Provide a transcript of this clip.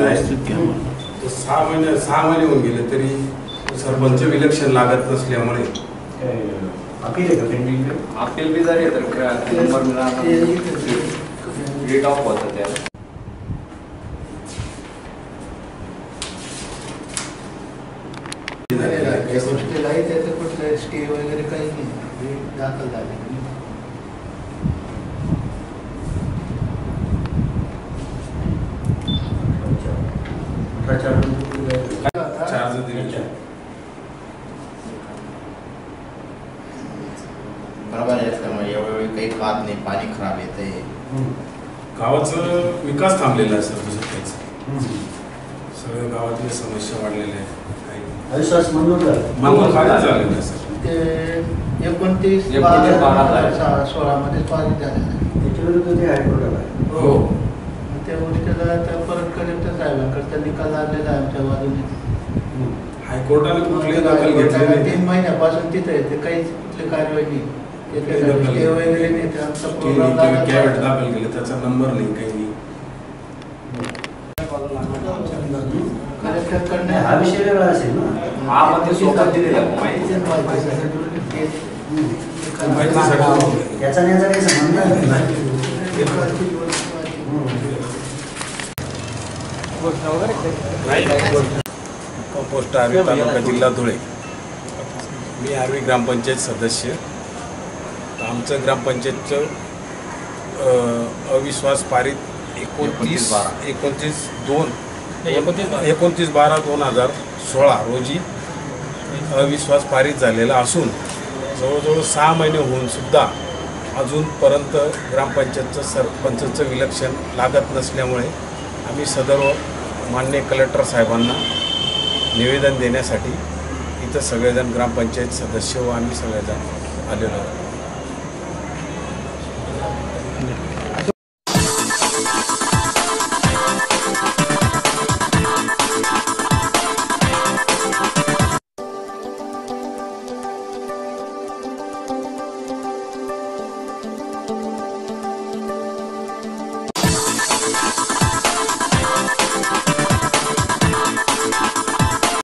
व्यवस्थित घ्या. 6 महिने होऊन गेले तरी सरपंच विलक्षण लागत नसल्यामुळे अपील आहे का पेंडिंग? अपील बी झाली तर नंबर मिळाला रेट ऑफ होतं त्याला. या गोष्टीला त्याचं कुठलं स्टे वगैरे काही नाही, दाखल झाले. चार्ज दिले. बरोबर आहे. त्यामुळे एवढी काही खात नाही, पाणी खराब येते. गावाचं विकास थांबलेला आहे सर. दुसरं काहीच सगळ्या गावातल्या समस्या वाढलेल्या आहेत. अविश्वास मंजूर झालेला आहे सर. ते 29/12/16 मध्ये पारित झालेलं आहे. त्याच्या विरुद्ध ते हायकोर्टाला आहे. हो. त्या गोष्टीला आता परत कलेक्टर साहेबांकडचा निकाल आलेला आहे आमच्या बाजूने. हायकोर्टाने कुठली दखल घेतली नाही. 3 महिन्यापासून तिथे आहे, ते काहीच कुठली कारवाई नाही. स्टे वगैरे नाही. ते आमचा प्रोग्राम कॅबिनेट दाखल केले, त्याचा नंबर नाही, काही नाही. कलेक्टरकडनं हा विषय वेगळा असेल ना. हा मध्ये सोबत दिलेला माहिती. याचा आणि याचा काही संबंध नाही. पोस्ट आर्वी तालुका जिल्हा धुळे. मी आर्वी ग्रामपंचायत सदस्य. आमचं ग्रामपंचायतचं अविश्वास पारित 29/12/2016 रोजी अविश्वास पारित झालेला असून जवळजवळ 6 महिने होऊन सुद्धा अजूनपर्यंत ग्रामपंचायतचं सरपंचाचं विलक्षण लागत नसल्यामुळे आम्ही सदर माननीय कलेक्टर साहेबांना निवेदन देण्यासाठी इथं सगळेजण ग्रामपंचायत सदस्य व आम्ही सगळेजण आलेलो आहोत.